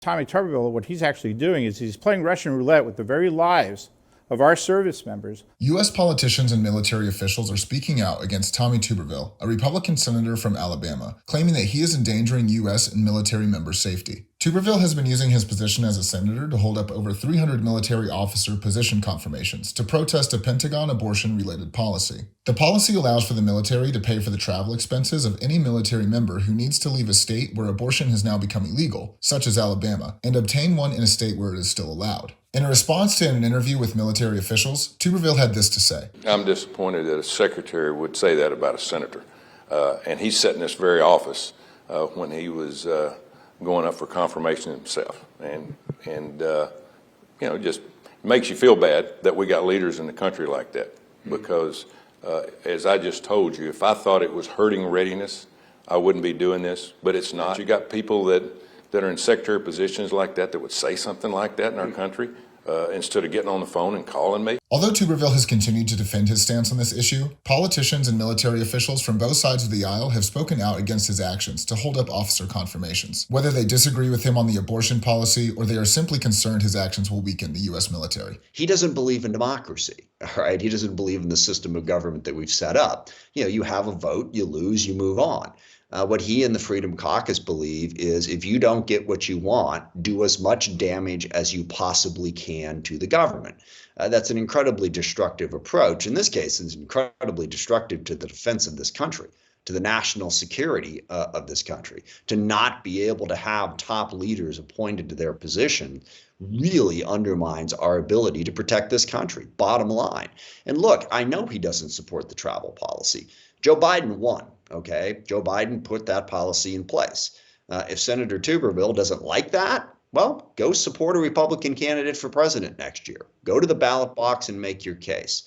Tommy Tuberville, what he's actually doing is he's playing Russian roulette with the very lives of our service members. U.S. politicians and military officials are speaking out against Tommy Tuberville, a Republican senator from Alabama, claiming that he is endangering U.S. and military members' safety. Tuberville has been using his position as a senator to hold up over 300 military officer position confirmations to protest a Pentagon abortion-related policy. The policy allows for the military to pay for the travel expenses of any military member who needs to leave a state where abortion has now become illegal, such as Alabama, and obtain one in a state where it is still allowed. In a response to an interview with military officials, Tuberville had this to say. I'm disappointed that a secretary would say that about a senator. And he sat in this very office when he was going up for confirmation himself. And just makes you feel bad that we got leaders in the country like that. Because as I just told you, if I thought it was hurting readiness, I wouldn't be doing this, but it's not. You got people that are in secretary positions like that would say something like that in our country instead of getting on the phone and calling me. Although Tuberville has continued to defend his stance on this issue, politicians and military officials from both sides of the aisle have spoken out against his actions to hold up officer confirmations, whether they disagree with him on the abortion policy or they are simply concerned his actions will weaken the U.S. military. He doesn't believe in democracy, all right? He doesn't believe in the system of government that we've set up. You have a vote, you lose, you move on. What he and the Freedom Caucus believe is if you don't get what you want, do as much damage as you possibly can to the government. That's an incredibly destructive approach. In this case, it's incredibly destructive to the defense of this country, to the national security of this country. To not be able to have top leaders appointed to their position really undermines our ability to protect this country, bottom line. And look, I know he doesn't support the travel policy. Joe Biden won, okay? Joe Biden put that policy in place. If Senator Tuberville doesn't like that, well, go support a Republican candidate for president next year. Go to the ballot box and make your case.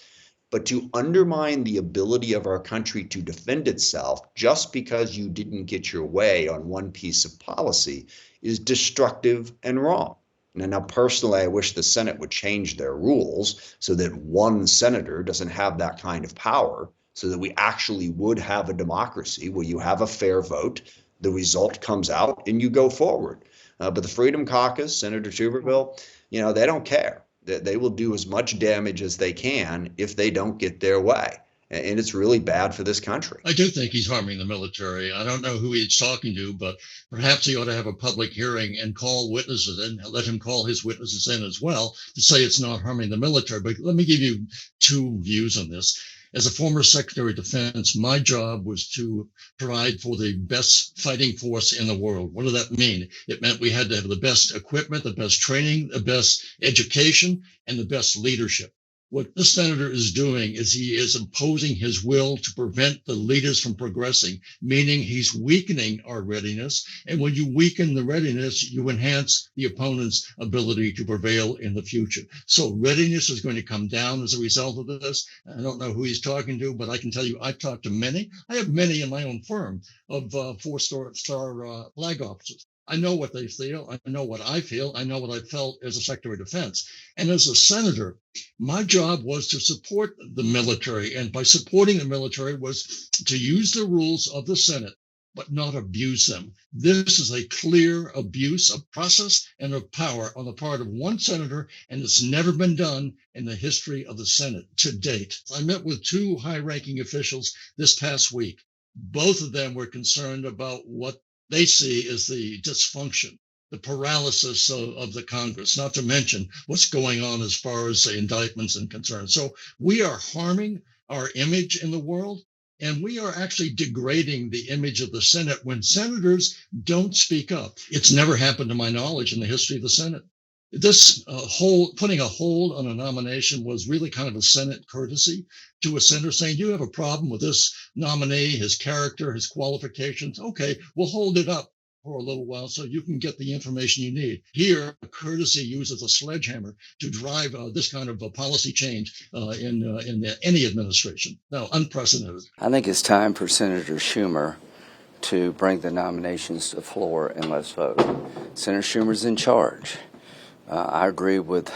But to undermine the ability of our country to defend itself just because you didn't get your way on one piece of policy is destructive and wrong. Now, personally, I wish the Senate would change their rules so that one senator doesn't have that kind of power, so that we actually would have a democracy where you have a fair vote, the result comes out, and you go forward. But the Freedom Caucus, Senator Tuberville, they don't care. They will do as much damage as they can if they don't get their way. And it's really bad for this country. I do think he's harming the military. I don't know who he's talking to, but perhaps he ought to have a public hearing and call witnesses and let him call his witnesses in as well to say it's not harming the military. But let me give you two views on this. As a former Secretary of Defense, my job was to provide for the best fighting force in the world. What did that mean? It meant we had to have the best equipment, the best training, the best education, and the best leadership. What this senator is doing is he is imposing his will to prevent the leaders from progressing, meaning he's weakening our readiness. And when you weaken the readiness, you enhance the opponent's ability to prevail in the future. So readiness is going to come down as a result of this. I don't know who he's talking to, but I can tell you I've talked to many. I have many in my own firm of four-star flag officers. I know what they feel. I know what I feel. I know what I felt as a Secretary of Defense. And as a senator, my job was to support the military. And by supporting the military was to use the rules of the Senate, but not abuse them. This is a clear abuse of process and of power on the part of one senator, and it's never been done in the history of the Senate to date. I met with two high-ranking officials this past week. Both of them were concerned about what they see as the dysfunction, the paralysis of the Congress, not to mention what's going on as far as the indictments and concerns. So we are harming our image in the world, and we are actually degrading the image of the Senate when senators don't speak up. It's never happened to my knowledge in the history of the Senate. This putting a hold on a nomination was really kind of a Senate courtesy to a senator saying, you have a problem with this nominee, his character, his qualifications. Okay, we'll hold it up for a little while so you can get the information you need. Here, courtesy uses a sledgehammer to drive this kind of a policy change in any administration. Now, unprecedented. I think it's time for Senator Schumer to bring the nominations to the floor and let's vote. Senator Schumer's in charge. I agree with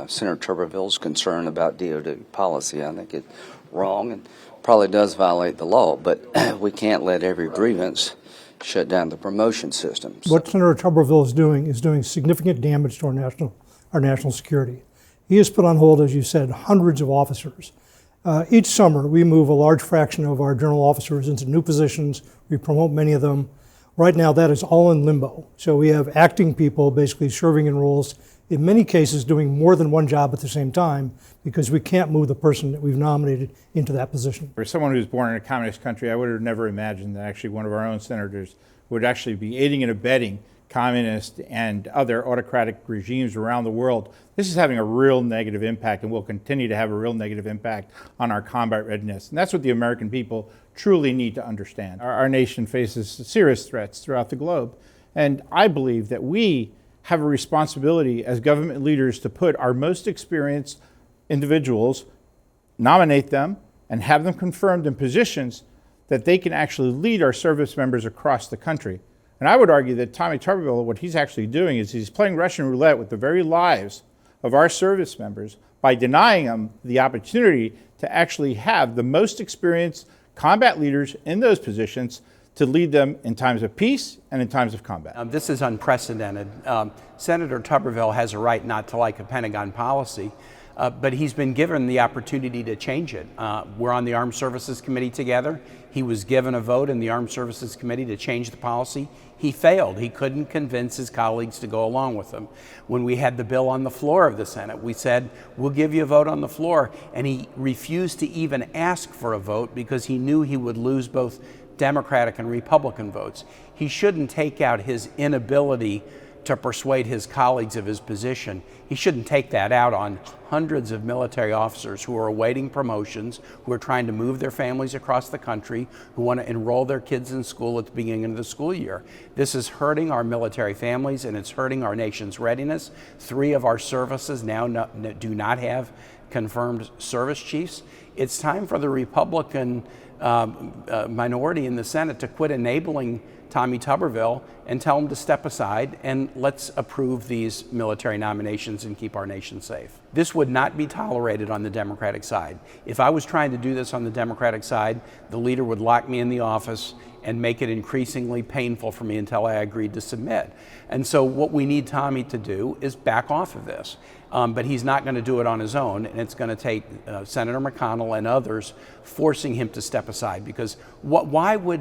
Senator Tuberville's concern about DOD policy. I think it's wrong and probably does violate the law, but we can't let every grievance shut down the promotion systems. What Senator Tuberville is doing significant damage to our national security. He has put on hold, as you said, hundreds of officers. Each summer, we move a large fraction of our general officers into new positions. We promote many of them. Right now, that is all in limbo. So we have acting people basically serving in roles, in many cases doing more than one job at the same time, because we can't move the person that we've nominated into that position. For someone who was born in a communist country, I would have never imagined that actually one of our own senators would actually be aiding and abetting communist and other autocratic regimes around the world. This is having a real negative impact and will continue to have a real negative impact on our combat readiness. And that's what the American people truly need to understand. Our nation faces serious threats throughout the globe. And I believe that we have a responsibility as government leaders to put our most experienced individuals, nominate them, and have them confirmed in positions that they can actually lead our service members across the country. And I would argue that Tommy Tuberville, what he's actually doing is he's playing Russian roulette with the very lives of our service members by denying them the opportunity to actually have the most experienced combat leaders in those positions to lead them in times of peace and in times of combat. This is unprecedented. Senator Tuberville has a right not to like a Pentagon policy, but he's been given the opportunity to change it. We're on the Armed Services Committee together. He was given a vote in the Armed Services Committee to change the policy. He failed. He couldn't convince his colleagues to go along with him. When we had the bill on the floor of the Senate, we said, we'll give you a vote on the floor. And he refused to even ask for a vote because he knew he would lose both Democratic and Republican votes. He shouldn't take out his inability to persuade his colleagues of his position. He shouldn't take that out on hundreds of military officers who are awaiting promotions, who are trying to move their families across the country, who want to enroll their kids in school at the beginning of the school year. This is hurting our military families and it's hurting our nation's readiness. 3 of our services now do not have confirmed service chiefs. It's time for the Republican minority in the Senate to quit enabling Tommy Tuberville and tell him to step aside and let's approve these military nominations and keep our nation safe. This would not be tolerated on the Democratic side. If I was trying to do this on the Democratic side, the leader would lock me in the office and make it increasingly painful for me until I agreed to submit. And so what we need Tommy to do is back off of this. But he's not going to do it on his own, and it's going to take Senator McConnell and others forcing him to step aside, because why would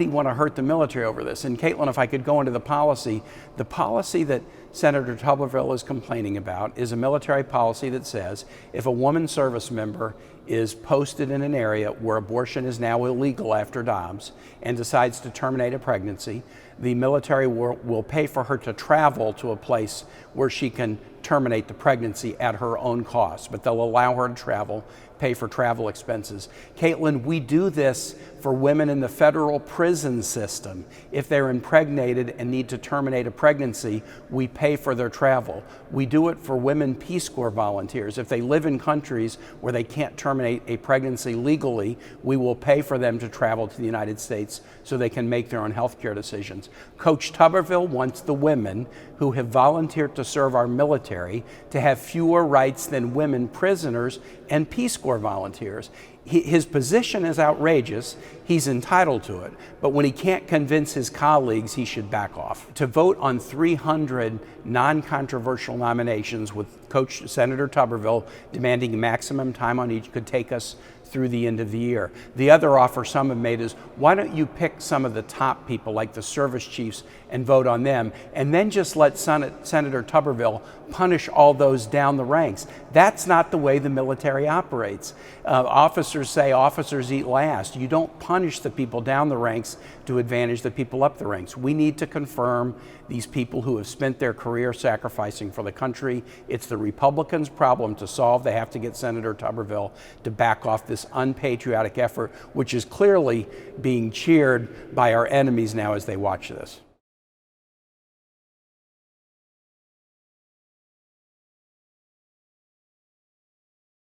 he want to hurt the military over this? And Caitlin, if I could go into the policy that Senator Tuberville is complaining about is a military policy that says if a woman service member is posted in an area where abortion is now illegal after Dobbs and decides to terminate a pregnancy, the military will pay for her to travel to a place where she can terminate the pregnancy at her own cost, but they'll allow her to travel, pay for travel expenses. Caitlin, we do this for women in the federal prison system. If they're impregnated and need to terminate a pregnancy, we pay for their travel. We do it for women Peace Corps volunteers. If they live in countries where they can't terminate a pregnancy legally, we will pay for them to travel to the United States so they can make their own health care decisions. Coach Tuberville wants the women who have volunteered to serve our military to have fewer rights than women prisoners and Peace Corps volunteers. His position is outrageous. He's entitled to it. But when he can't convince his colleagues, he should back off. To vote on 300 non-controversial nominations with Senator Tuberville demanding maximum time on each could take us through the end of the year. The other offer some have made is, why don't you pick some of the top people like the service chiefs and vote on them, and then just let Senator Tuberville punish all those down the ranks. That's not the way the military operates. Officers say officers eat last. You don't punish the people down the ranks to advantage the people up the ranks. We need to confirm these people who have spent their career sacrificing for the country. It's the Republicans' problem to solve. They have to get Senator Tuberville to back off this unpatriotic effort, which is clearly being cheered by our enemies now as they watch this.